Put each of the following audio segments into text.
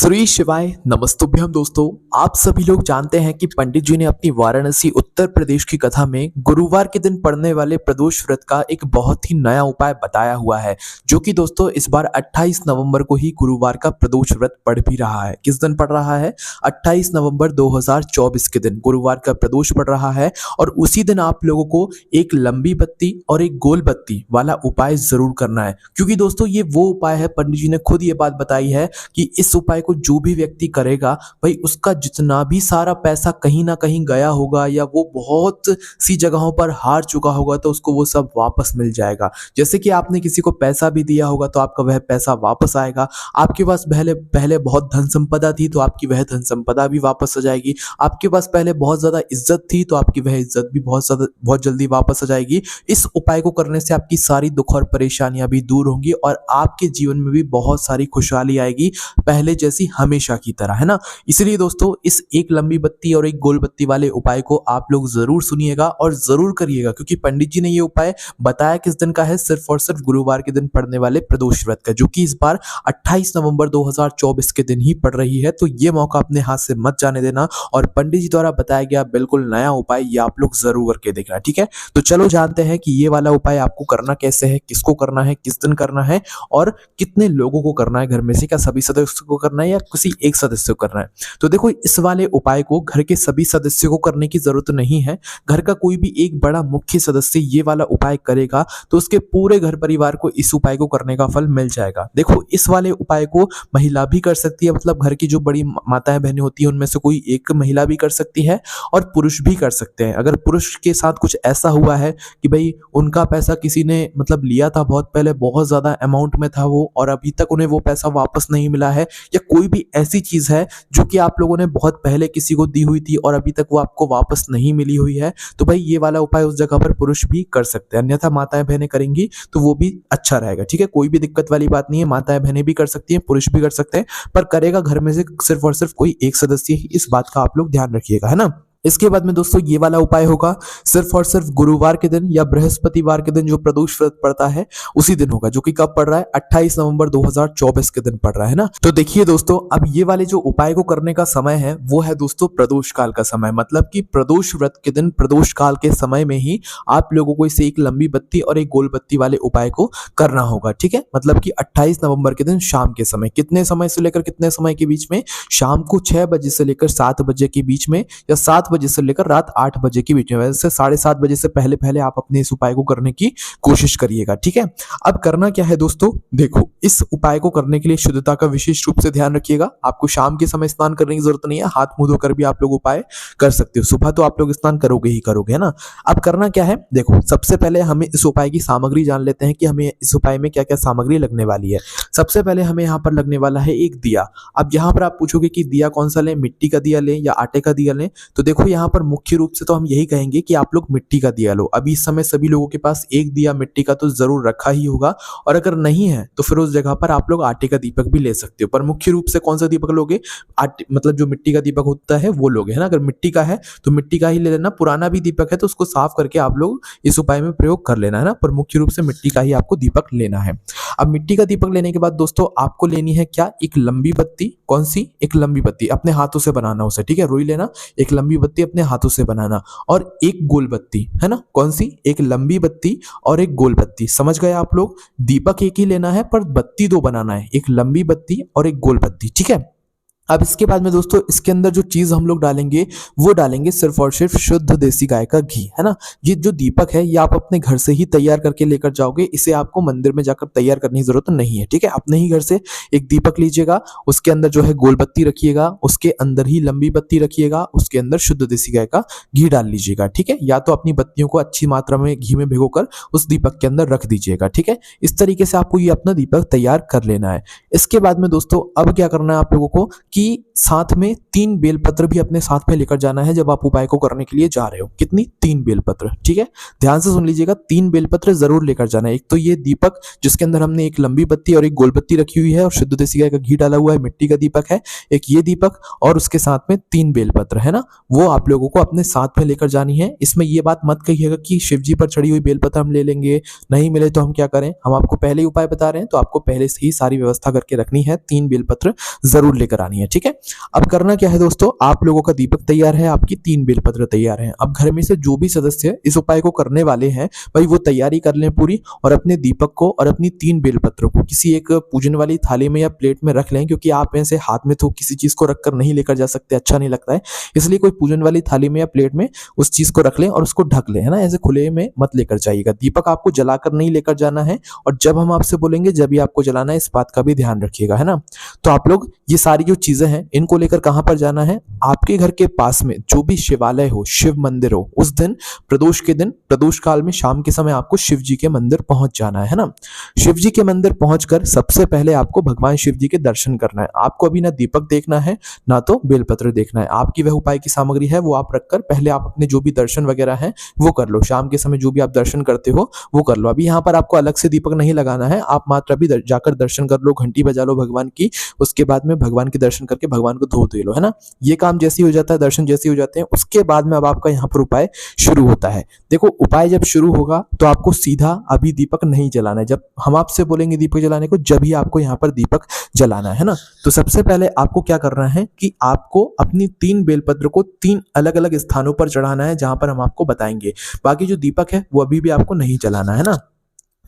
श्री शिवाय नमस्तुभ्यम दोस्तों। आप सभी लोग जानते हैं कि पंडित जी ने अपनी वाराणसी उत्तर प्रदेश की कथा में गुरुवार के दिन पड़ने वाले प्रदोष व्रत का एक बहुत ही नया उपाय बताया हुआ है, जो कि दोस्तों इस बार 28 नवंबर को ही गुरुवार का प्रदोष व्रत पड़ भी रहा है। किस दिन पड़ रहा है? 28 नवंबर 2024 के दिन गुरुवार का प्रदोष पड़ रहा है। और उसी दिन आप लोगों को एक लंबी बत्ती और एक गोल बत्ती वाला उपाय जरूर करना है, क्योंकि दोस्तों ये वो उपाय है, पंडित जी ने खुद ये बात बताई है कि इस उपाय को जो भी व्यक्ति करेगा भाई उसका जितना भी सारा पैसा कहीं ना कहीं गया होगा या वो बहुत सी जगहों पर हार चुका होगा तो उसको वो सब वापस मिल जाएगा। जैसे कि आपने किसी को पैसा भी दिया होगा तो आपका वह पैसा वापस आएगा। आपके पास पहले पहले बहुत धन संपदा थी तो आपकी वह धन संपदा भी वापस आ जाएगी। आपके पास पहले बहुत ज्यादा इज्जत थी तो आपकी वह इज्जत भी बहुत जल्दी वापस आ जाएगी। इस उपाय को करने से आपकी सारी दुख और परेशानियां भी दूर होंगी और आपके जीवन में भी बहुत सारी खुशहाली आएगी, पहले जैसी हमेशा की तरह, है ना। इसलिए दोस्तों इस एक लंबी बत्ती और एक गोल बत्ती वाले उपाय को आप लोग जरूर सुनिएगा और जरूर करिएगा, क्योंकि पंडित जी ने ये उपाय बताया किस दिन का है, सिर्फ और सिर्फ गुरुवार के दिन पड़ने वाले प्रदोष व्रत का, जो कि इस बार 28 नवंबर 2024 के दिन ही पड़ रही है। तो ये मौका अपने हाथ से मत जाने देना और पंडित जी द्वारा बताया गया बिल्कुल नया उपाय ये आप लोग जरूर करके देखना, ठीक है। तो चलो जानते हैं कि ये वाला उपाय आपको करना कैसे है, किसको करना है, किस दिन करना है और कितने लोगों को करना है घर में से, क्या सभी सदस्यों को करना है या किसी एक सदस्य को करना है। तो देखो इस वाले उपाय को घर के सभी सदस्यों को करने की जरूरत नहीं है। घर का कोई भी एक बड़ा मुख्य सदस्य ये वाला उपाय करेगा तो उसके पूरे घर परिवार को इस उपाय को करने का फल मिल जाएगा। देखो इस वाले उपाय को महिला भी कर सकती है, मतलब घर की जो बड़ी माताएं बहनें होती है उनमें से कोई एक महिला भी कर सकती है और पुरुष भी कर सकते हैं। अगर पुरुष के साथ कुछ ऐसा हुआ है कि भाई उनका पैसा किसी ने मतलब लिया था बहुत पहले, बहुत ज्यादा अमाउंट में था वो, और अभी तक उन्हें वो पैसा वापस नहीं मिला है, या कोई भी ऐसी चीज है जो कि आप लोगों ने बहुत पहले किसी को दी हुई थी और अभी तक वो आपको वापस नहीं मिली हुई है, तो भाई ये वाला उपाय उस जगह पर पुरुष भी कर सकते हैं। अन्यथा माताएं बहनें करेंगी तो वो भी अच्छा रहेगा, ठीक है। कोई भी दिक्कत वाली बात नहीं है, माताएं बहनें भी कर सकती हैं, पुरुष भी कर सकते हैं, पर करेगा घर में से सिर्फ और सिर्फ कोई एक सदस्य ही। इस बात का आप लोग ध्यान रखिएगा, है ना। इसके बाद में दोस्तों ये वाला उपाय होगा सिर्फ और सिर्फ गुरुवार के दिन या बृहस्पतिवार के दिन जो प्रदोष व्रत पड़ता है उसी दिन होगा, जो कि कब पड़ रहा है? 28 नवंबर 2024 के दिन पड़ रहा है ना। तो देखिए दोस्तों, अब ये वाले जो उपाय को करने का समय है वो है दोस्तों प्रदोष काल का समय, मतलब कि प्रदोष व्रत के दिन प्रदोष काल के समय में ही आप लोगों को इसे एक लंबी बत्ती और एक गोल बत्ती वाले उपाय को करना होगा, ठीक है। मतलब कि 28 नवंबर के दिन शाम के समय, कितने समय से लेकर कितने समय के बीच में? शाम को 6 बजे से लेकर 7 बजे के बीच में, या 7 बजे से लेकर रात 8 बजे के बीच में। वैसे 7:30 बजे से पहले पहले आप अपने इस उपाय को करने की कोशिश करिएगा, ठीक है। अब करना क्या है दोस्तों, देखो इस उपाय को करने के लिए शुद्धता का विशेष रूप से ध्यान रखिएगा। आपको शाम के समय स्नान करने की जरूरत नहीं है, हाथ मुंह धोकर भी आप लोग उपाय कर सकते हो। सुबह तो आप लोग स्नान करोगे ही करोगे, है ना। अब करना क्या है, देखो सबसे पहले हमें इस उपाय की सामग्री जान लेते हैं कि हमें इस उपाय में क्या क्या सामग्री लगने वाली है। सबसे पहले हमें यहाँ पर लगने वाला है एक दिया। अब यहाँ पर आप पूछोगे कि दिया कौन सा लें, मिट्टी का दिया लें या आटे का दिया लें। तो देखो यहाँ पर मुख्य रूप से तो हम यही कहेंगे कि आप लोग मिट्टी का दिया लो। अभी इस समय सभी लोगों के पास एक दिया मिट्टी का तो जरूर रखा ही होगा, और अगर नहीं है तो फिर उस जगह पर आप लोग आटे का दीपक भी ले सकते हो। पर मुख्य रूप से कौन सा दीपक लोगे? आटे, मतलब जो मिट्टी का दीपक होता है वो लोगे, है ना। अगर मिट्टी का है तो मिट्टी का ही ले लेना, पुराना भी दीपक है तो उसको साफ करके आप लोग इस उपाय में प्रयोग कर लेना, है ना। पर मुख्य रूप से मिट्टी का ही आपको दीपक लेना है। अब मिट्टी का दीपक लेने के बाद दोस्तों आपको लेनी है क्या? एक लंबी बत्ती। कौन सी? एक लंबी बत्ती, अपने हाथों से बनाना उसे, ठीक है। रोई लेना, एक लंबी बत्ती अपने हाथों से बनाना, और एक गोल बत्ती, है ना। कौन सी? एक लंबी बत्ती और एक गोल बत्ती। समझ गए आप लोग? दीपक एक ही लेना है पर बत्ती दो बनाना है, एक लंबी बत्ती और एक गोल बत्ती, ठीक है। अब इसके बाद में दोस्तों इसके अंदर जो चीज हम लोग डालेंगे वो डालेंगे सिर्फ और सिर्फ शुद्ध देसी गाय का घी, है ना। ये जो दीपक है ये आप अपने घर से ही तैयार करके लेकर जाओगे, इसे आपको मंदिर में जाकर तैयार करने की जरूरत नहीं है, ठीक है। अपने ही घर से एक दीपक लीजिएगा, उसके अंदर जो है गोल बत्ती रखिएगा, उसके अंदर ही लंबी बत्ती रखिएगा, उसके अंदर शुद्ध देसी गाय का घी डाल लीजिएगा, ठीक है। या तो अपनी बत्तियों को अच्छी मात्रा में घी में भिगोकर उस दीपक के अंदर रख दीजिएगा, ठीक है। इस तरीके से आपको ये अपना दीपक तैयार कर लेना है। इसके बाद में दोस्तों अब क्या करना है आप लोगों को कि कि साथ में 3 बेलपत्र भी अपने साथ में लेकर जाना है जब आप उपाय को करने के लिए जा रहे हो। कितनी? 3 बेलपत्र। ठीक है, ध्यान से सुन लीजिएगा, 3 बेलपत्र जरूर लेकर जाना है। एक तो ये दीपक जिसके अंदर हमने एक लंबी बत्ती और एक गोल बत्ती रखी हुई है और शुद्ध देसी गाय का घी डाला हुआ है, मिट्टी का दीपक है, एक ये दीपक और उसके साथ में 3 बेलपत्र है ना, वो आप लोगों को अपने साथ में लेकर जानी है। इसमें ये बात मत कहिएगा कि शिव जी पर चढ़ी हुई बेलपत्र हम ले लेंगे, नहीं मिले तो हम क्या करें। हम आपको पहले ही उपाय बता रहे हैं, तो आपको पहले से ही सारी व्यवस्था करके रखनी है। 3 बेलपत्र जरूर लेकर आनी है। ठीक है, अब करना क्या है दोस्तों, आप लोगों का दीपक तैयार है, आपकी 3 बेलपत्र तैयार हैं। अब घर में से जो भी सदस्य इस उपाय को करने वाले हैं भाई वो तैयारी कर लें पूरी, और अपने दीपक को और अपनी 3 बेलपत्रों को किसी एक पूजन वाली थाली में या प्लेट में रख लें, क्योंकि आप ऐसे हाथ में तो किसी चीज को रखकर नहीं लेकर जा सकते, अच्छा नहीं लगता है। इसलिए कोई पूजन वाली थाली में या प्लेट में उस चीज को रख लें और उसको ढक लें, है ना, ऐसे खुले में मत लेकर जाइएगा। दीपक आपको जलाकर नहीं लेकर जाना है, और जब हम आपसे बोलेंगे जब भी आपको जलाना है, इस बात का भी ध्यान रखिएगा, है ना। तो आप लोग ये सारी जो चीजें हैं इनको लेकर कहां पर जाना है, आपके घर के पास में जो भी शिवालय हो, शिव मंदिर हो, उस दिन प्रदोष के दिन, प्रदोष काल में शाम के समय आपको शिव जी के मंदिर पहुंच जाना है ना। शिव जी के मंदिर पहुंचकर सबसे पहले आपको भगवान शिव जी के दर्शन करना है। आपको अभी ना दीपक देखना है ना तो बेलपत्र देखना है। आपकी वह उपाय की सामग्री है वो आप रखकर पहले आप अपने जो भी दर्शन वगैरह है वो कर लो। शाम के समय जो भी आप दर्शन करते हो वो कर लो। अभी यहाँ पर आपको अलग से दीपक नहीं लगाना है, आप मात्र अभी जाकर दर्शन कर लो, घंटी बजा लो भगवान की, उसके बाद में भगवान के दर्शन करके भगवान को धो दे लो, है ना। ये काम जैसे ही हो जाता है, दर्शन जैसे ही हो जाते हैं, उसके बाद में अब आपका यहाँ पर उपाय शुरू होता है। देखो उपाय जब शुरू होगा तो आपको सीधा अभी दीपक नहीं जलाना है। जब हम आपसे बोलेंगे दीपक जलाने को, जब ही आपको यहाँ पर दीपक जलाना है ना। तो सबसे पहले आपको क्या करना है कि आपको अपनी 3 बेलपत्र को 3 अलग अलग स्थानों पर चढ़ाना है, जहां पर हम आपको बताएंगे। बाकी जो दीपक है वो अभी भी आपको नहीं जलाना है ना।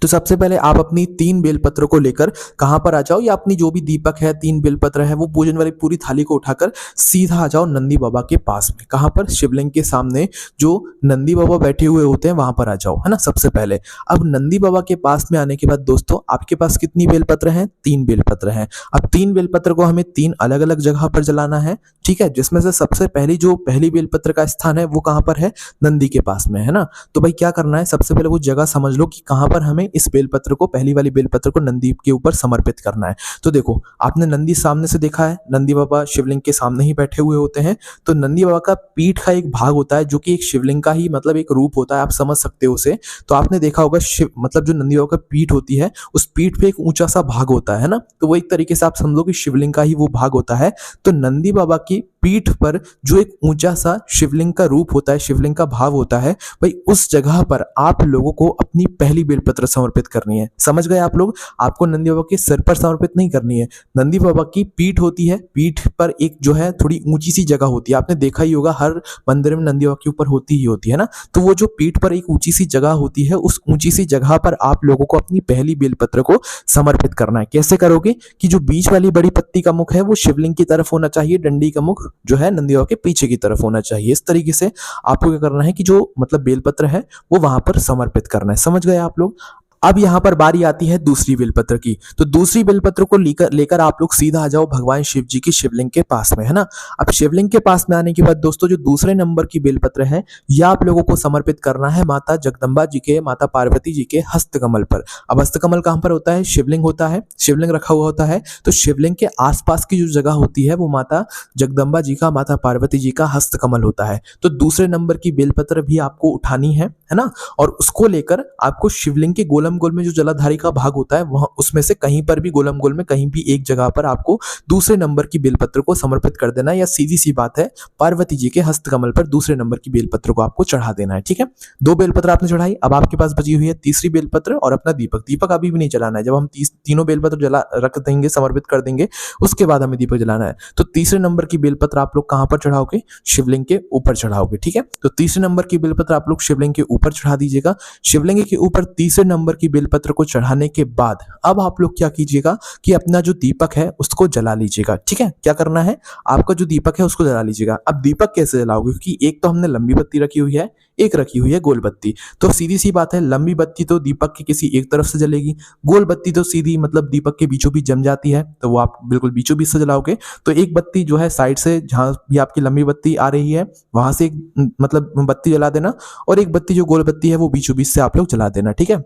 तो सबसे पहले आप अपनी 3 बेलपत्र को लेकर कहां पर आ जाओ, या अपनी जो भी दीपक है 3 बेलपत्र है वो पूजन वाली पूरी थाली को उठाकर सीधा आ जाओ नंदी बाबा के पास में। कहां पर? शिवलिंग के सामने जो नंदी बाबा बैठे हुए होते हैं वहां पर आ जाओ, है ना, सबसे पहले। अब नंदी बाबा के पास में आने के बाद दोस्तों आपके पास कितनी बेलपत्र हैं? 3 बेलपत्र हैं। अब 3 बेलपत्र को हमें 3 अलग अलग जगह पर जलाना है, ठीक है, जिसमें से सबसे पहली बेलपत्र का स्थान है वो कहां पर है? नंदी के पास में, है ना। तो भाई क्या करना है, सबसे पहले वो जगह समझ लो कि कहां पर हमें इस बेलपत्र को, पहली वाली बेलपत्र को नंदी के ऊपर समर्पित करना है। तो देखो आपने नंदी सामने से देखा है, नंदी बाबा शिवलिंग के सामने ही बैठे हुए होते हैं। तो नंदी बाबा का पीठ का एक भाग होता है जो कि एक शिवलिंग का ही मतलब एक रूप होता है, आप समझ सकते हो उसे। तो आपने देखा होगा मतलब जो नंदी बाबा का पीठ होती है उस पीठ पे एक ऊंचा सा भाग होता है ना। तो वो एक तरीके से आप समझो कि शिवलिंग का ही वो भाग होता है। तो नंदी बाबा की पीठ पर जो एक ऊंचा सा शिवलिंग का रूप होता है, शिवलिंग का भाव होता है, भाई उस जगह पर आप लोगों को अपनी पहली बेलपत्र समर्पित करनी है। समझ गए आप लोग? आपको नंदी बाबा के सिर पर समर्पित नहीं करनी है। नंदी बाबा की पीठ होती है, पीठ पर एक जो है थोड़ी ऊंची सी जगह होती है, आपने देखा ही होगा हर मंदिर में नंदी बाबा के ऊपर होती ही होती है ना। तो वो जो पीठ पर एक ऊंची सी जगह होती है, उस ऊंची सी जगह पर आप लोगों को अपनी पहली बेलपत्र को समर्पित करना है। कैसे करोगे कि जो बीच वाली बड़ी पत्ती का मुख है वो शिवलिंग की तरफ होना चाहिए, डंडी का मुख जो है नंदी बाबा के पीछे की तरफ होना चाहिए। इस तरीके से आपको क्या करना है कि जो मतलब बेलपत्र है वो वहां पर समर्पित करना है। समझ गए आप लोग? अब यहाँ पर बारी आती है दूसरी बेलपत्र की। तो दूसरी बेलपत्र को लेकर आप लोग सीधा आ जाओ भगवान शिव जी की शिवलिंग के पास में, है ना। अब शिवलिंग के पास में आने के बाद दोस्तों जो दूसरे नंबर की बेलपत्र है यह आप लोगों को समर्पित करना है माता जगदम्बा जी के, माता पार्वती जी के हस्तकमल पर। अब हस्तकमल कहां पर होता है? शिवलिंग होता है, शिवलिंग रखा हुआ होता है, तो शिवलिंग के आसपास की जो जगह होती है वो माता जगदम्बा जी का, माता पार्वती जी का हस्तकमल होता है। तो दूसरे नंबर की बेलपत्र भी आपको उठानी है ना, और उसको लेकर आपको शिवलिंग के गोलम गोल में जो जलाधारी का भाग होता है वहां उसमें से कहीं पर भी, गोलम गोल में कहीं भी एक जगह पर आपको दूसरे नंबर की बेलपत्र को समर्पित कर देना है। या सीधी सी बात है, पार्वती जी के हस्तकमल पर दूसरे नंबर की बेलपत्र को आपको चढ़ा देना है। ठीक है, 2 बेलपत्र आपने चढ़ाई, अब आपके पास बची हुई है तीसरी बेलपत्र और अपना दीपक। दीपक अभी भी नहीं जलाना है, जब हम तीनों बेलपत्र जला रख देंगे, समर्पित कर देंगे, उसके बाद हमें दीपक जलाना है। तो तीसरे नंबर की बेलपत्र आप लोग कहां पर चढ़ाओगे? शिवलिंग के ऊपर चढ़ाओगे। ठीक है, तो तीसरे नंबर की बेलपत्र आप लोग शिवलिंग के ऊपर चढ़ा दीजिएगा। शिवलिंग के ऊपर तीसरे नंबर की बेलपत्र को चढ़ाने के बाद अब आप लोग क्या कीजिएगा कि अपना जो दीपक है उसको जला लीजिएगा। ठीक है, क्या करना है, आपका जो दीपक है उसको जला लीजिएगा। अब दीपक कैसे जलाओगे? क्योंकि एक तो हमने लंबी बत्ती रखी हुई है, एक रखी हुई है गोल बत्ती। तो सीधी सी बात है, लंबी बत्ती तो दीपक की किसी एक तरफ से जलेगी, गोल बत्ती तो सीधी मतलब दीपक के बीचों बीच जम जाती है, तो वो आप बिल्कुल बीचों बीच से जलाओगे। तो एक बत्ती जो है साइड से, जहां भी आपकी लंबी बत्ती आ रही है वहां से एक मतलब बत्ती जला देना, और एक बत्ती जो गोल बत्ती है वो बीचों बीच से आप लोग जला देना। ठीक है,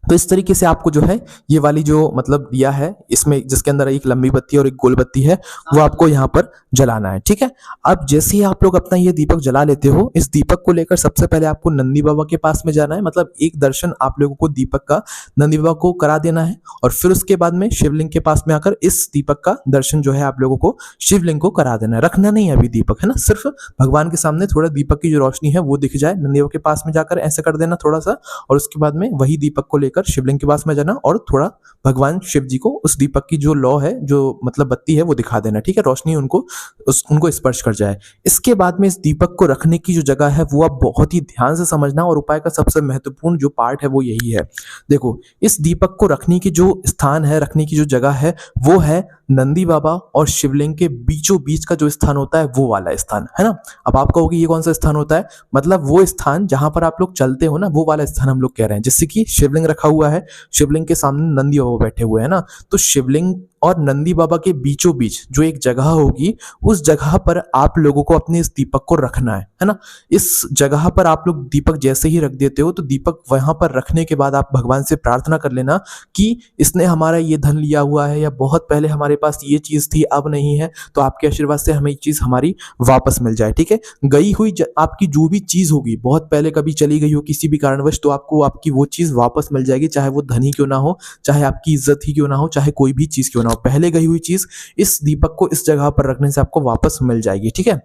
तो इस तरीके से आपको जो है ये वाली जो मतलब दिया है इसमें, जिसके अंदर एक लंबी बत्ती और एक गोल बत्ती है, वो आपको यहाँ पर जलाना है। ठीक है, अब जैसे ही आप लोग अपना ये दीपक जला लेते हो, इस दीपक को लेकर सबसे पहले आपको नंदी बाबा के पास में जाना है। मतलब एक दर्शन आप लोगों को दीपक का नंदी बाबा को करा देना है, और फिर उसके बाद में शिवलिंग के पास में आकर इस दीपक का दर्शन जो है आप लोगों को शिवलिंग को करा देना है। रखना नहीं है अभी दीपक, है ना, सिर्फ भगवान के सामने थोड़ा दीपक की जो रोशनी है वो दिख जाए, नंदी बाबा के पास में जाकर ऐसे कर देना थोड़ा सा, और उसके बाद में वही दीपक को लेकर शिवलिंग के पास में जाना और थोड़ा भगवान शिव जी को उस दीपक की जो लौ है, जो मतलब बत्ती है, वो दिखा देना। ठीक है, रोशनी उनको स्पर्श कर जाए। इसके बाद में इस दीपक को रखने की जो जगह है वो आप बहुत ही ध्यान से समझना, और उपाय का सबसे महत्वपूर्ण जो पार्ट है वो यही है। देखो, इस दीपक को रखने की जो स्थान है, रखने की जो जगह है, वो है नंदी बाबा और शिवलिंग के बीचों बीच का जो स्थान होता है वो वाला स्थान, है ना। अब आप कहोगे ये कौन सा स्थान होता है, मतलब वो स्थान जहां पर आप लोग चलते हो ना, वो वाला स्थान हम लोग कह रहे हैं। जिससे कि शिवलिंग रखा हुआ है, शिवलिंग के सामने नंदी बाबा बैठे हुए हैं ना, तो शिवलिंग और नंदी बाबा के बीचों बीच जो एक जगह होगी, उस जगह पर आप लोगों को अपने इस दीपक को रखना है ना। इस जगह पर आप लोग दीपक जैसे ही रख देते हो, तो दीपक वहां पर रखने के बाद आप भगवान से प्रार्थना कर लेना कि इसने हमारा ये धन लिया हुआ है, या बहुत पहले हमारे पास ये चीज थी अब नहीं है, तो आपके आशीर्वाद से हमें ये चीज हमारी वापस मिल जाए। ठीक है, गई हुई आपकी जो भी चीज होगी, बहुत पहले कभी चली गई हो किसी भी कारणवश, तो आपको आपकी वो चीज वापस मिल जाएगी, चाहे वो धन ही क्यों ना हो, चाहे आपकी इज्जत ही क्यों ना हो, चाहे कोई भी चीज क्यों ना हो, पहले गई हुई चीज इस दीपक को इस जगह पर रखने से आपको वापस मिल जाएगी। ठीक है,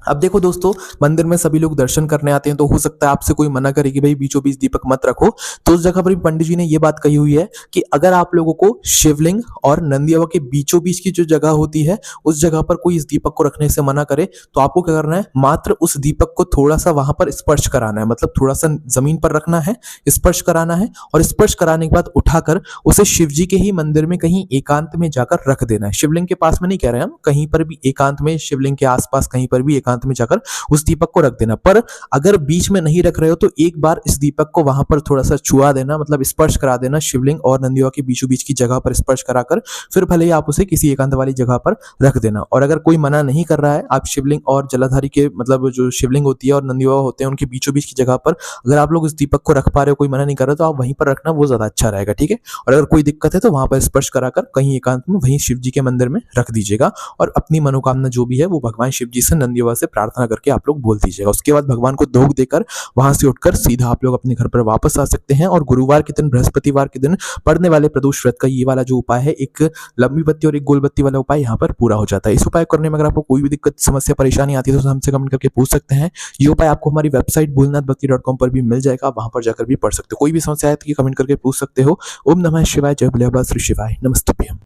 अब देखो दोस्तों, मंदिर में सभी लोग दर्शन करने आते हैं, तो हो सकता है आपसे कोई मना करे कि भाई बीचों बीच दीपक मत रखो, तो उस जगह पर भी पंडित जी ने ये बात कही हुई है कि अगर आप लोगों को शिवलिंग और नंदी बाबा के बीचों बीच की जो जगह होती है, उस जगह पर कोई इस दीपक को रखने से मना करे, तो आपको क्या करना है, मात्र उस दीपक को थोड़ा सा वहां पर स्पर्श कराना है, मतलब थोड़ा सा जमीन पर रखना है, स्पर्श कराना है, और स्पर्श कराने के बाद उठाकर उसे शिव जी के ही मंदिर में कहीं एकांत में जाकर रख देना है। शिवलिंग के पास में नहीं कह रहे हम, कहीं पर भी एकांत में, शिवलिंग के आसपास कहीं पर भी एकांत में जाकर उस दीपक को रख देना। पर अगर बीच में नहीं रख रहे हो, तो एक बार इस दीपक को वहां पर थोड़ा सा छुआ देना, मतलब स्पर्श करा देना, शिवलिंग और नंदी बाबा के बीचों बीच की जगह पर स्पर्श कराकर फिर भले ही आप उसे किसी एकांत वाली जगह पर रख देना। और अगर कोई मना नहीं कर रहा है, आप शिवलिंग और जलाधारी के मतलब जो शिवलिंग होती है और नंदी बाबा होते हैं, उनके बीचों बीच की जगह पर अगर आप लोग इस दीपक को रख पा रहे हो, कोई मना नहीं कर रहा, तो आप वहीं पर रखना, वो ज्यादा अच्छा रहेगा। ठीक है, और अगर कोई दिक्कत है तो वहां पर स्पर्श कराकर कहीं एकांत में वहीं शिव जी के मंदिर में रख दीजिएगा, और अपनी मनोकामना जो भी है वो भगवान शिव जी से, नंदी बाबा से प्रार्थना करके आप लोग बोल दीजिएगा। उसके बाद भगवान को धूप देकर वहां से उठकर सीधा आप लोग अपने घर पर वापस आ सकते हैं। और गुरुवार के दिन, बृहस्पतिवार के दिन पड़ने वाले प्रदोष व्रत का ये वाला जो उपाय है, एक लंबी बत्ती और एक गोल बत्ती वाला उपाय यहाँ पर पूरा हो जाता है। इस उपाय करने में अगर आपको कोई भी दिक्कत, समस्या, परेशानी आती है तो हमसे कमेंट करके पूछ सकते हैं। ये उपाय आपको हमारी वेबसाइट भोलेनाथभक्ति.com पर भी मिल जाएगा, वहां पर जाकर भी पढ़ सकते हो। कोई भी समस्या आए तो कमेंट करके पूछ सकते हो। ओम नमः शिवाय, जय भोले बाबा श्री शिवाय, नमस्तुभ्यम।